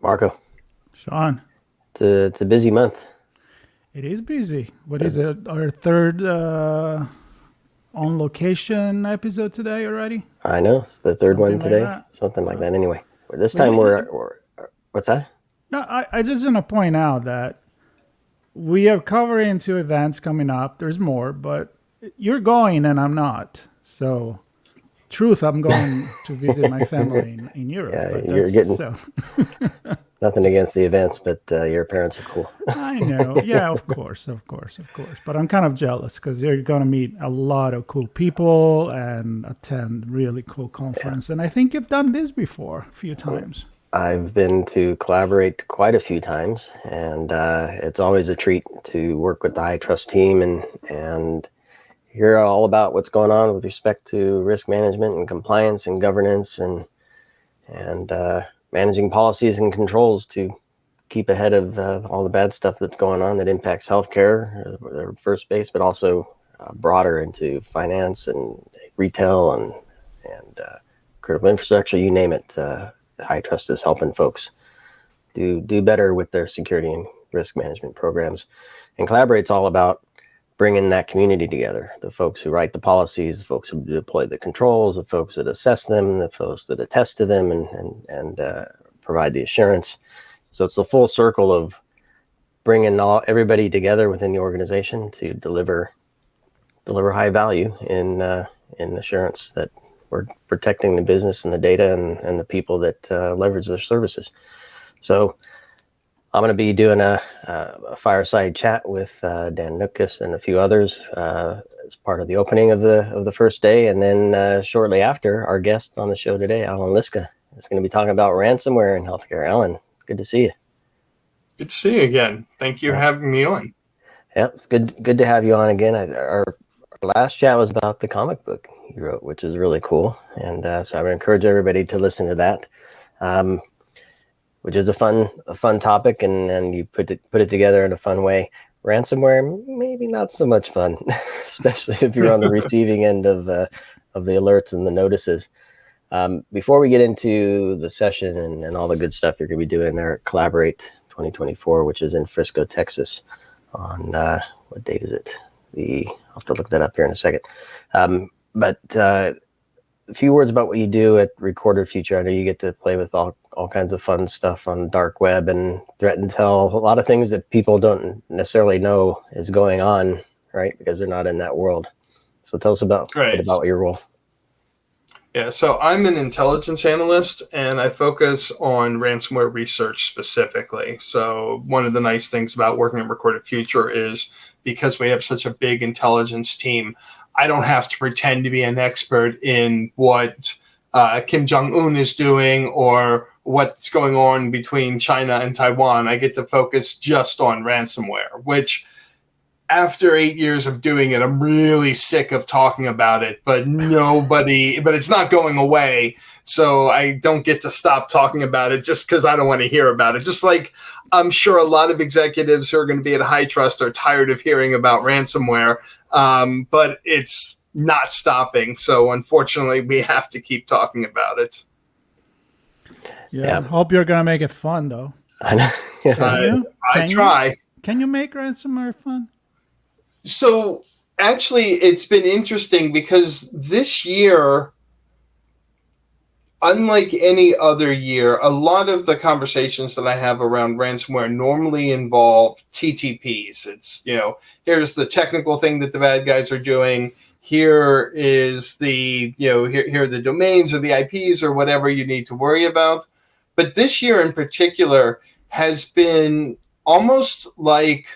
Marco. Sean. It's a busy month. It is busy. What is it? Our third on location episode today already? I know. It's the third Something one today. like that. Something like that anyway. This time we're what's that? No, I just want to point out that we are covering 2 events coming up. There's more, but you're going and I'm not. So, truth, I'm going to visit my family in Europe. Yeah, you're getting nothing against the events, but your parents are cool. I know. Yeah, of course. But I'm kind of jealous because you're going to meet a lot of cool people and attend really cool conference. Yeah. And I think you've done this before a few times. I've been to Collaborate quite a few times, and it's always a treat to work with the HITRUST team and hear all about what's going on with respect to risk management and compliance and governance and managing policies and controls to keep ahead of all the bad stuff that's going on that impacts healthcare, first base, but also broader into finance and retail and critical infrastructure, you name it. HITRUST is helping folks do better with their security and risk management programs. And Collaborate's all about bringing that community together, the folks who write the policies, the folks who deploy the controls, the folks that assess them, the folks that attest to them and provide the assurance. So it's the full circle of bringing everybody together within the organization to deliver high value in assurance that we're protecting the business and the data and the people that leverage their services. So I'm going to be doing a fireside chat with Dan Nukas and a few others as part of the opening of the first day, and then shortly after, our guest on the show today, Allan Liska, is going to be talking about ransomware in healthcare. Allan, good to see you. Good to see you again. Thank you for having me on. Yeah, it's good to have you on again. Our last chat was about the comic book you wrote, which is really cool, and so I would encourage everybody to listen to that. Which is a fun topic, and you put it together in a fun way. Ransomware, maybe not so much fun, especially if you're on the receiving end of the alerts and the notices. Before we get into the session and all the good stuff you're going to be doing there at Collaborate 2024, which is in Frisco, Texas, on what date is it? I'll have to look that up here in a second. But a few words about what you do at Recorded Future. I know you get to play with all kinds of fun stuff on the dark web and threat intel, a lot of things that people don't necessarily know is going on, right? Because they're not in that world. So tell us about your role. Yeah, so I'm an intelligence analyst, and I focus on ransomware research specifically. So one of the nice things about working at Recorded Future is because we have such a big intelligence team, I don't have to pretend to be an expert in what Kim Jong-un is doing or what's going on between China and Taiwan. I get to focus just on ransomware, which after 8 years of doing it, I'm really sick of talking about it, but it's not going away. So I don't get to stop talking about it just because I don't want to hear about it. Just like I'm sure a lot of executives who are going to be at HITRUST are tired of hearing about ransomware, but it's not stopping. So unfortunately, we have to keep talking about it. Yeah. I hope you're going to make it fun, though. I know. I try. Can you make ransomware fun? So actually, it's been interesting because this year, unlike any other year, a lot of the conversations that I have around ransomware normally involve TTPs. It's, here's the technical thing that the bad guys are doing. Here is the, here are the domains or the IPs or whatever you need to worry about. But this year in particular has been almost like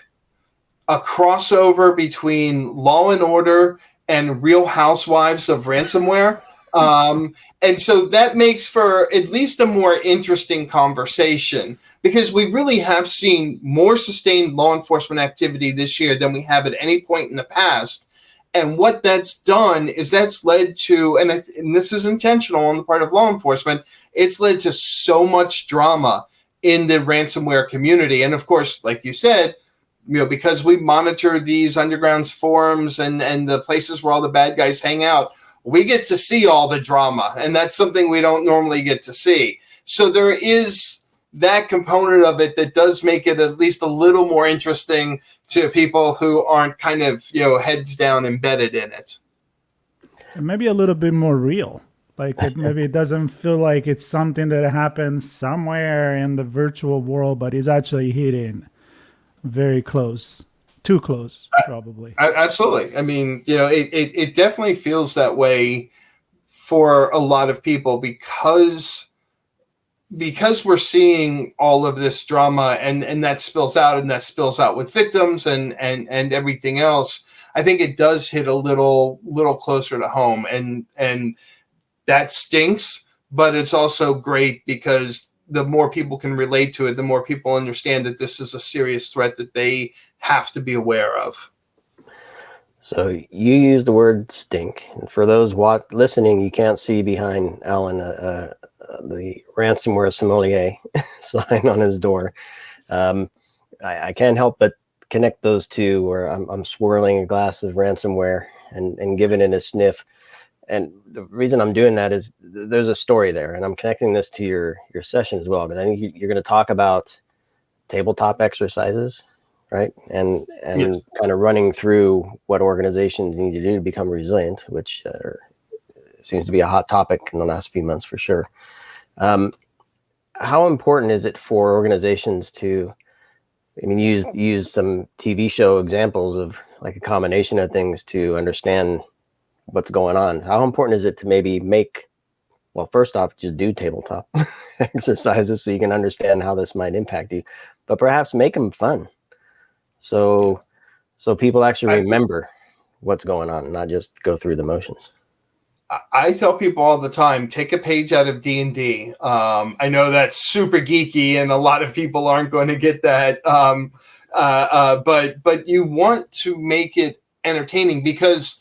a crossover between Law and Order and Real Housewives of Ransomware. And so that makes for at least a more interesting conversation because we really have seen more sustained law enforcement activity this year than we have at any point in the past. And what that's done is that's led to, and this is intentional on the part of law enforcement, it's led to so much drama in the ransomware community. And of course, like you said, because we monitor these underground forums and the places where all the bad guys hang out, we get to see all the drama. And that's something we don't normally get to see. So there is that component of it that does make it at least a little more interesting to people who aren't kind of, heads down embedded in it. And maybe a little bit more real. Like maybe it doesn't feel like it's something that happens somewhere in the virtual world, but is actually hitting very close, too close, probably. Absolutely. I mean, it definitely feels that way for a lot of people because we're seeing all of this drama and that spills out with victims and everything else. I think it does hit a little closer to home, and that stinks, but it's also great because the more people can relate to it, the more people understand that this is a serious threat that they have to be aware of. So you use the word stink. And for those listening, you can't see behind Allan the ransomware sommelier sign on his door. I can't help but connect those two where I'm swirling a glass of ransomware and giving it a sniff. And the reason I'm doing that is there's a story there, and I'm connecting this to your session as well, because I think you're going to talk about tabletop exercises, right? And Yes. kind of running through what organizations need to do to become resilient, which seems to be a hot topic in the last few months for sure. How important is it for organizations to, use some TV show examples of like a combination of things to understand what's going on? How important is it to maybe first off, just do tabletop exercises so you can understand how this might impact you, but perhaps make them fun. So people actually remember what's going on, not just go through the motions. I tell people all the time, take a page out of D&D. I know that's super geeky and a lot of people aren't going to get that. But you want to make it entertaining because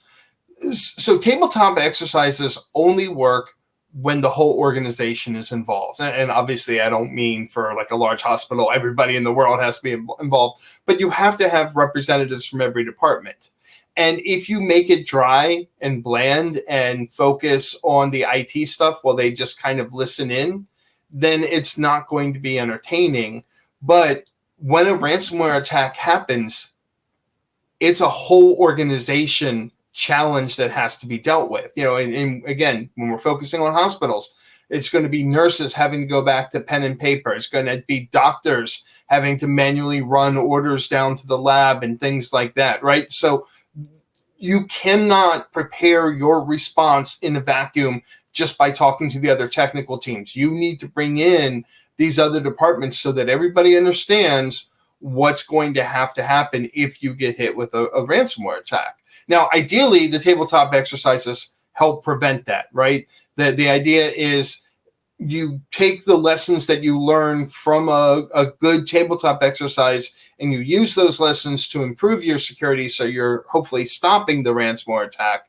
tabletop exercises only work when the whole organization is involved. And obviously I don't mean for like a large hospital, everybody in the world has to be involved, but you have to have representatives from every department. And if you make it dry and bland and focus on the IT stuff while they just kind of listen in, then it's not going to be entertaining. But when a ransomware attack happens, it's a whole organization challenge that has to be dealt with. And again, when we're focusing on hospitals, it's going to be nurses having to go back to pen and paper. It's going to be doctors having to manually run orders down to the lab and things like that, right? So you cannot prepare your response in a vacuum just by talking to the other technical teams. You need to bring in these other departments so that everybody understands what's going to happen if you get hit with a ransomware attack. Now, ideally, the tabletop exercises help prevent that, right? The idea is you take the lessons that you learn from a good tabletop exercise and you use those lessons to improve your security so you're hopefully stopping the ransomware attack.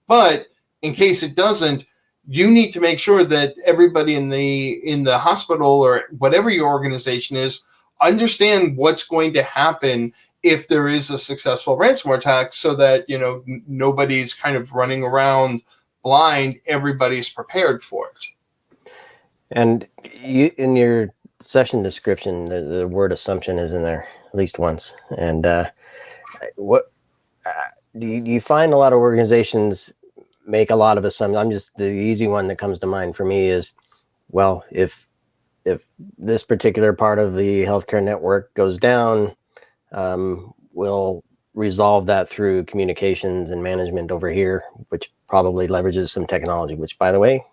But in case it doesn't, you need to make sure that everybody in the hospital or whatever your organization is understand what's going to happen if there is a successful ransomware attack so that, nobody's kind of running around blind. Everybody's prepared for it. And you, in your session description, the word assumption is in there at least once. And what do you find a lot of organizations make a lot of assumptions? The easy one that comes to mind for me is, well, if this particular part of the healthcare network goes down, we'll resolve that through communications and management over here, which probably leverages some technology, which, by the way,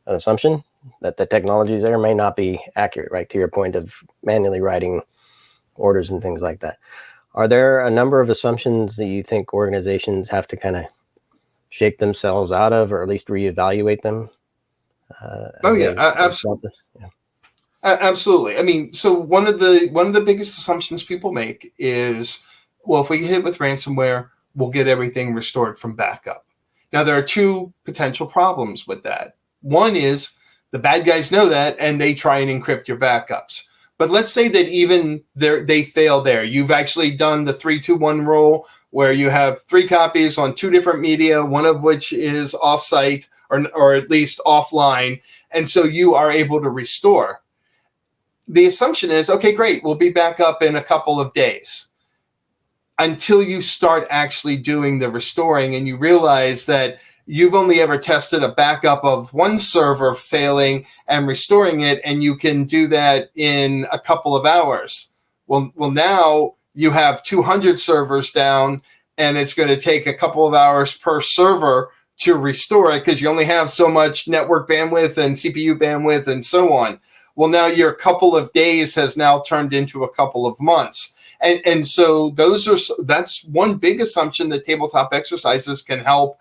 an assumption that the technologies there may not be accurate, right? To your point of manually writing orders and things like that. Are there a number of assumptions that you think organizations have to kind of shake themselves out of, or at least reevaluate them? Absolutely. Yeah. Absolutely. I mean, so one of the biggest assumptions people make is, well, if we get hit with ransomware, we'll get everything restored from backup. Now, there are two potential problems with that. One is the bad guys know that, and they try and encrypt your backups. But let's say that even they fail there. You've actually done the 3-2-1 rule where you have 3 copies on 2 different media, one of which is offsite or at least offline. And so you are able to restore. the assumption is, okay, great, we'll be back up in a couple of days, until you start actually doing the restoring and you realize that you've only ever tested a backup of one server failing and restoring it, and you can do that in a couple of hours. Well, now you have 200 servers down, and it's going to take a couple of hours per server to restore it because you only have so much network bandwidth and CPU bandwidth and so on. Well, now your couple of days has now turned into a couple of months. And so that's one big assumption that tabletop exercises can help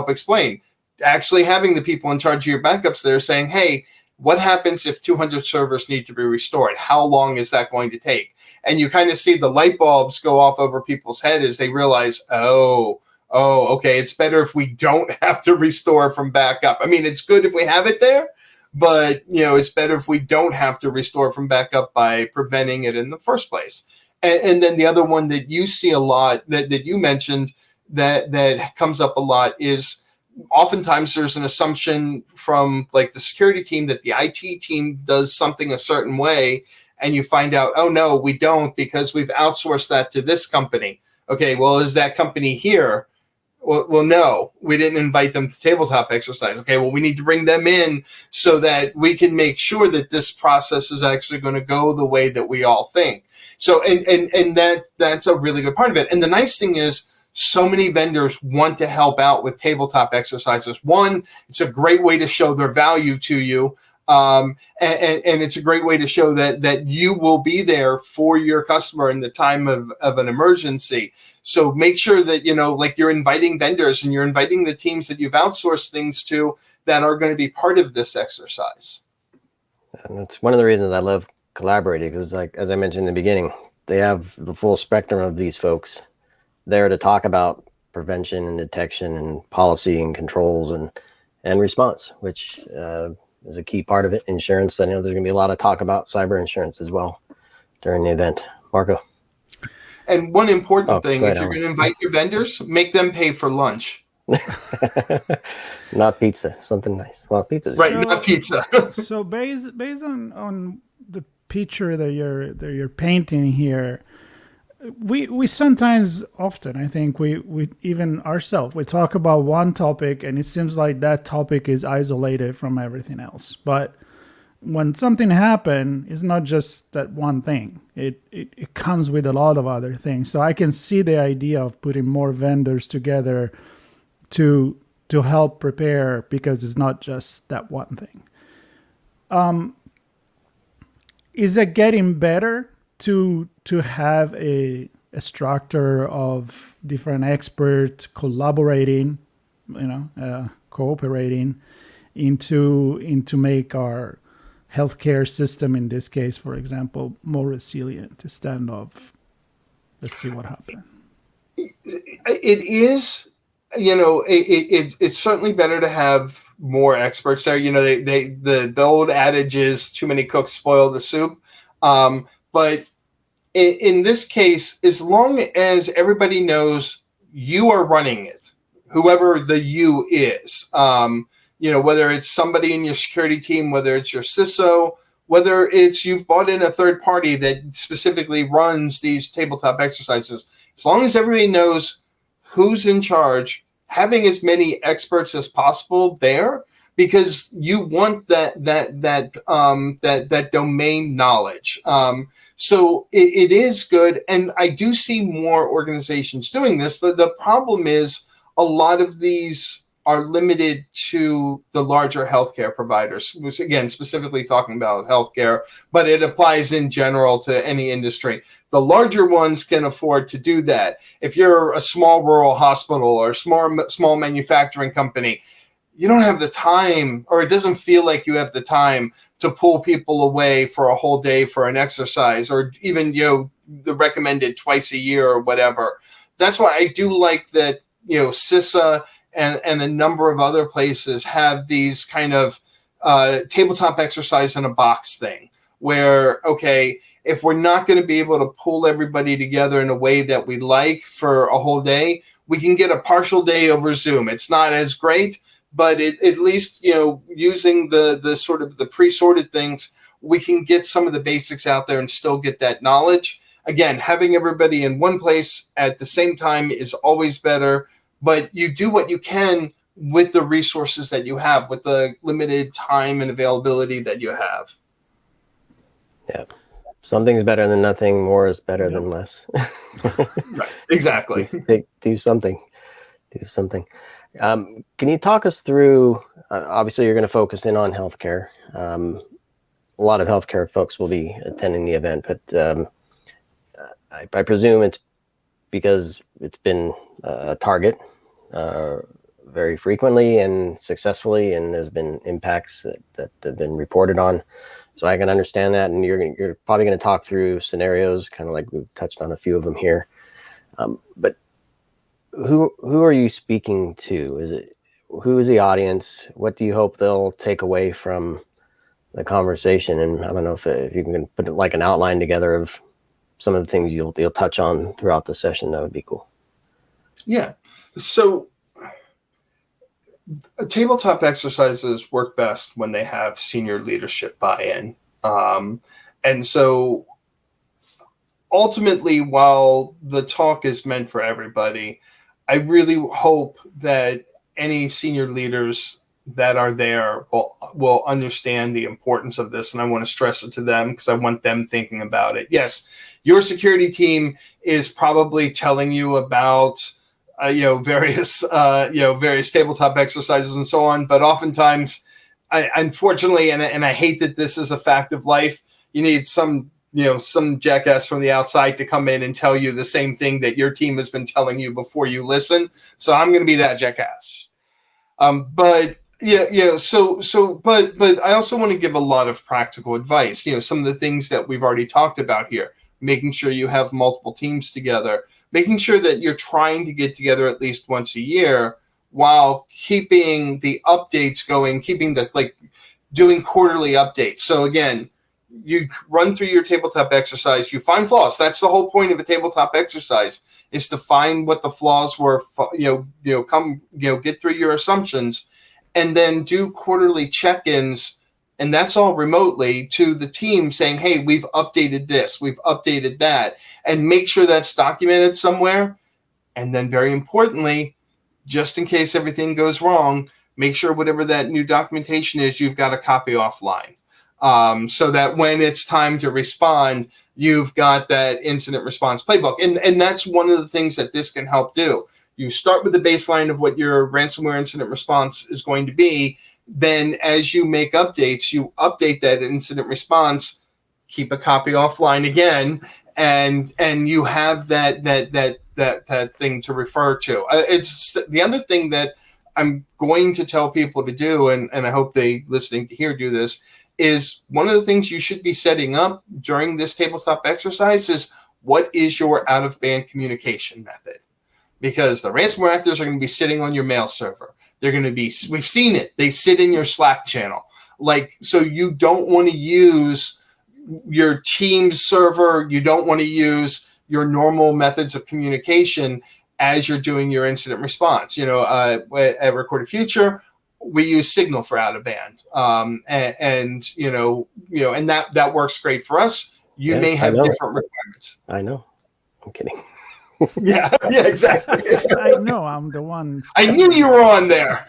explain. Actually having the people in charge of your backups there saying, hey, what happens if 200 servers need to be restored? How long is that going to take? And you kind of see the light bulbs go off over people's head as they realize, okay, it's better if we don't have to restore from backup. I mean, it's good if we have it there, but it's better if we don't have to restore from backup by preventing it in the first place. And then the other one that you see a lot that you mentioned that comes up a lot is oftentimes there's an assumption from like the security team that the IT team does something a certain way, and you find out, oh no, we don't, because we've outsourced that to this company. Okay, well, is that company here? Well, no, we didn't invite them to tabletop exercise. Okay, well, we need to bring them in so that we can make sure that this process is actually going to go the way that we all think. So, and that's a really good part of it. And the nice thing is, so many vendors want to help out with tabletop exercises. One, it's a great way to show their value to you. And it's a great way to show that you will be there for your customer in the time of an emergency. So make sure that, like you're inviting vendors and you're inviting the teams that you've outsourced things to that are going to be part of this exercise. And that's one of the reasons I love collaborating, because like, as I mentioned in the beginning, they have the full spectrum of these folks there to talk about prevention and detection and policy and controls and response, which is a key part of it. Insurance, I know there's going to be a lot of talk about cyber insurance as well during the event. Marco. And one important thing, ahead, if you're going to invite your vendors, make them pay for lunch. Not pizza, something nice. Well, pizza. Right, not pizza. So based on the picture that you're painting here, we sometimes, often, I think we even ourselves, we talk about one topic and it seems like that topic is isolated from everything else. But when something happens, it's not just that one thing. It comes with a lot of other things. So I can see the idea of putting more vendors together to help prepare, because it's not just that one thing. Is it getting better to have a structure of different experts collaborating, cooperating into make our healthcare system, in this case, for example, more resilient to stand off? Let's see what happens. It is, it's certainly better to have more experts there. The old adage is too many cooks spoil the soup. But in this case, as long as everybody knows you are running it, whoever the you is, whether it's somebody in your security team, whether it's your CISO, whether it's you've bought in a third party that specifically runs these tabletop exercises, as long as everybody knows who's in charge, having as many experts as possible there, because you want that domain knowledge. So it is good, and I do see more organizations doing this. The problem is a lot of these are limited to the larger healthcare providers, which again, specifically talking about healthcare, but it applies in general to any industry. The larger ones can afford to do that. If you're a small rural hospital or small manufacturing company, you don't have the time, or it doesn't feel like you have the time to pull people away for a whole day for an exercise, or even, the recommended twice a year or whatever. That's why I do like that, CISA and a number of other places have these kind of tabletop exercise in a box thing where, okay, if we're not going to be able to pull everybody together in a way that we like for a whole day, we can get a partial day over Zoom. It's not as great, but at least, using the sort of the pre-sorted things, we can get some of the basics out there and still get that knowledge. Again, having everybody in one place at the same time is always better, but you do what you can with the resources that you have, with the limited time and availability that you have. Yeah. Something's better than nothing. More is better than less. Right. Exactly. Do something. Do something. Can you talk us through, obviously you're going to focus in on healthcare. A lot of healthcare folks will be attending the event, but I presume it's because it's been a target very frequently and successfully, and there's been impacts that have been reported on. So I can understand that, and you're probably going to talk through scenarios, kind of like we've touched on a few of them here. But who are you speaking to? Who is the audience? What do you hope they'll take away from the conversation? And I don't know if you can put like an outline together of some of the things you'll touch on throughout the session. That would be cool. Yeah. So tabletop exercises work best when they have senior leadership buy-in. And so ultimately, while the talk is meant for everybody, I really hope that any senior leaders that are there will understand the importance of this. And I want to stress it to them because I want them thinking about it. Yes, your security team is probably telling you about various tabletop exercises and so on. But oftentimes, unfortunately, and I hate that this is a fact of life, you need some jackass from the outside to come in and tell you the same thing that your team has been telling you before you listen. So I'm going to be that jackass. But I also want to give a lot of practical advice. Some of the things that we've already talked about here, making sure you have multiple teams together, making sure that you're trying to get together at least once a year while keeping the updates going, doing quarterly updates. So again, you run through your tabletop exercise, you find flaws. That's the whole point of a tabletop exercise, is to find what the flaws were, get through your assumptions, and then do quarterly check-ins. And that's all remotely to the team saying, hey, we've updated this, we've updated that, and make sure that's documented somewhere. And then very importantly, just in case everything goes wrong, make sure whatever that new documentation is, you've got a copy offline. So that when it's time to respond, you've got that incident response playbook. And that's one of the things that this can help do. You start with the baseline of what your ransomware incident response is going to be. Then as you make updates, you update that incident response, keep a copy offline again, and you have that thing to refer to. It's the other thing that I'm going to tell people to do, and I hope they listening to here do this, is one of the things you should be setting up during this tabletop exercise is what is your out-of-band communication method? Because the ransomware actors are going to be sitting on your mail server. They're going to be, we've seen it, they sit in your Slack channel. So you don't want to use your Teams server. You don't want to use your normal methods of communication as you're doing your incident response. At Recorded Future, we use Signal for out of band, and that works great for us. You may have different requirements. I know. I'm kidding. yeah, exactly. I know. I'm the one. I knew you were on there.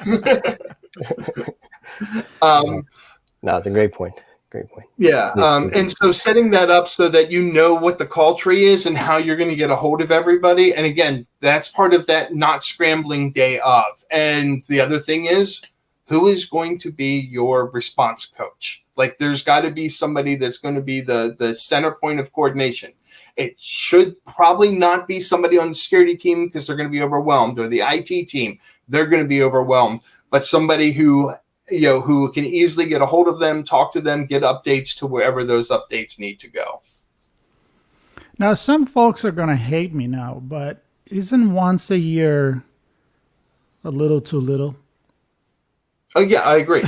No, it's a great point. Great point. Yeah. And so setting that up so that you know what the call tree is and how you're going to get a hold of everybody. And again, that's part of that not scrambling day of. And the other thing is, who is going to be your response coach? There's got to be somebody that's going to be the center point of coordination. It should probably not be somebody on the security team because they're going to be overwhelmed, or the IT team, they're going to be overwhelmed, but somebody who can easily get a hold of them, talk to them, get updates to wherever those updates need to go. Now, some folks are going to hate me now, but isn't once a year a little too little? Oh yeah, I agree.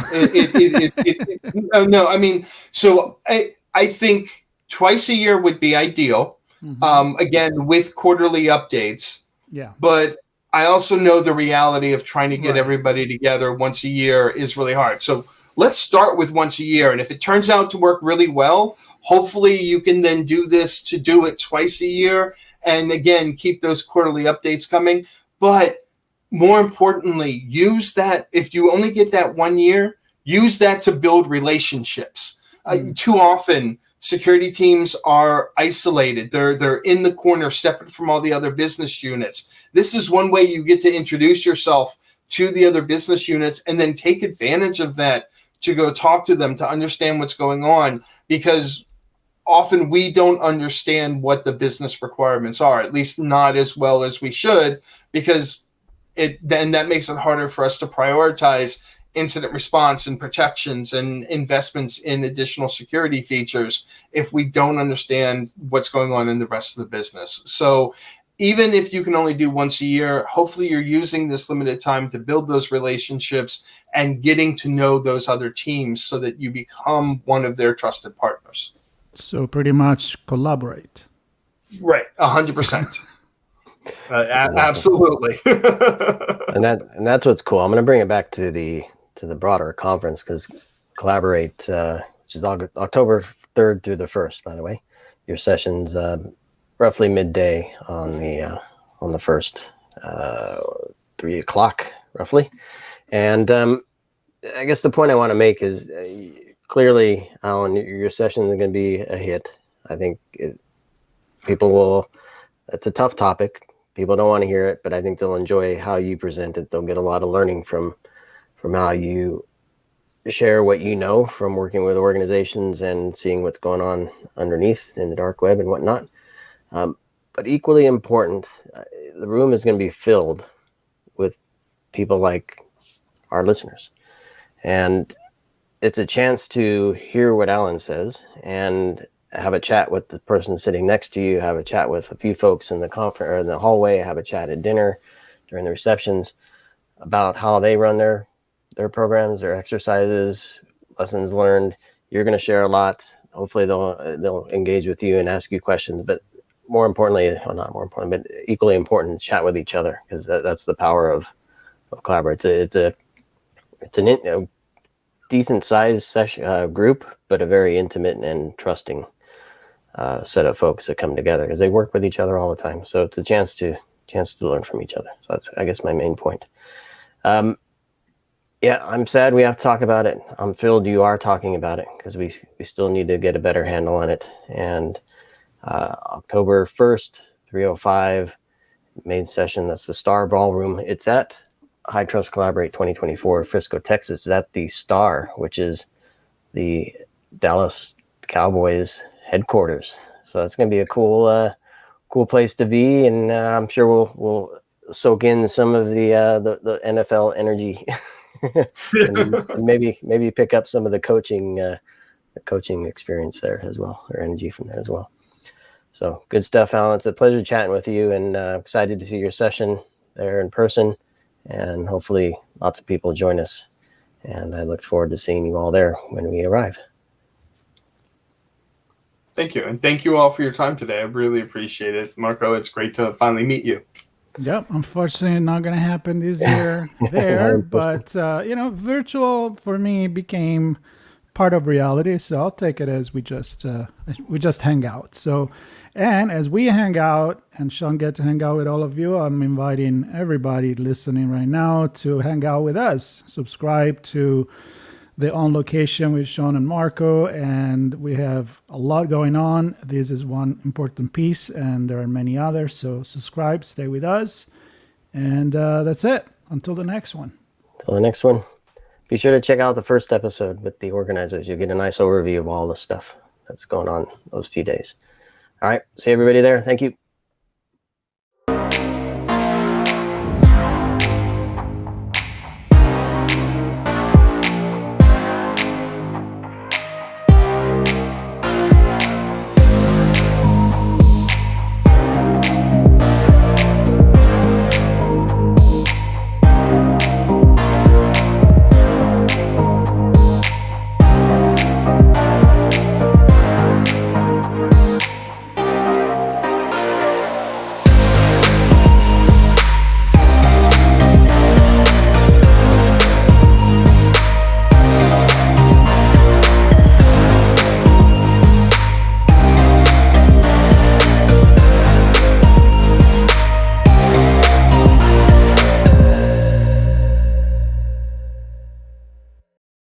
No, I mean, so I think twice a year would be ideal. Mm-hmm. Again, with quarterly updates. Yeah. But I also know the reality of trying to get everybody together once a year is really hard. So let's start with once a year. And if it turns out to work really well, hopefully you can then do this to do it twice a year. And again, keep those quarterly updates coming. But more importantly, use that. If you only get that 1 year, use that to build relationships. Too often, security teams are isolated. They're in the corner, separate from all the other business units. This is one way you get to introduce yourself to the other business units and then take advantage of that to go talk to them, to understand what's going on, because often we don't understand what the business requirements are, at least not as well as we should, because then that makes it harder for us to prioritize incident response and protections and investments in additional security features if we don't understand what's going on in the rest of the business. So even if you can only do once a year, hopefully you're using this limited time to build those relationships and getting to know those other teams so that you become one of their trusted partners. So pretty much collaborate. Right, 100%. Absolutely. and that's what's cool. I'm going to bring it back to the broader conference, because Collaborate, which is October 3rd through the 1st, by the way. Your session's roughly midday on the 1st, 3 o'clock roughly. And I guess the point I want to make is clearly, Allan, your session is going to be a hit. I think people will. It's a tough topic. People don't want to hear it, but I think they'll enjoy how you present it. They'll get a lot of learning from how you share what you know from working with organizations and seeing what's going on underneath in the dark web and whatnot. But equally important, the room is going to be filled with people like our listeners. And it's a chance to hear what Allan says and have a chat with the person sitting next to you, have a chat with a few folks in the conference or in the hallway, have a chat at dinner during the receptions about how they run their programs, their exercises, lessons learned. You're going to share a lot. Hopefully they'll engage with you and ask you questions, but more importantly, or not more important, but equally important, chat with each other, because that's the power of Collaborate. It's a decent sized session group, but a very intimate and trusting set of folks that come together because they work with each other all the time. So it's a chance to learn from each other. So that's, I guess, my main point. Yeah, I'm sad we have to talk about it. I'm thrilled you are talking about it, because we still need to get a better handle on it. And October 1st, 3:05, main session. That's the Star Ballroom. It's at HITRUST Collaborate 2024, Frisco, Texas. It's at the Star, which is the Dallas Cowboys headquarters. So it's going to be a cool place to be, and I'm sure we'll soak in some of the NFL energy, and maybe pick up some of the coaching experience there as well, or energy from there as well. So good stuff, Allan. It's a pleasure chatting with you, and excited to see your session there in person, and hopefully lots of people join us. And I look forward to seeing you all there when we arrive. Thank you. And thank you all for your time today. I really appreciate it. Marco, it's great to finally meet you. Yep. Unfortunately, not going to happen this year there, but, virtual for me became part of reality. So I'll take it as we just hang out. So, and as we hang out and Sean get to hang out with all of you, I'm inviting everybody listening right now to hang out with us. Subscribe to the On Location with Sean and Marco, and we have a lot going on. This is one important piece, and there are many others. So subscribe, stay with us, and that's it. Until the next one. Until the next one. Be sure to check out the first episode with the organizers. You'll get a nice overview of all the stuff that's going on those few days. All right. See everybody there. Thank you.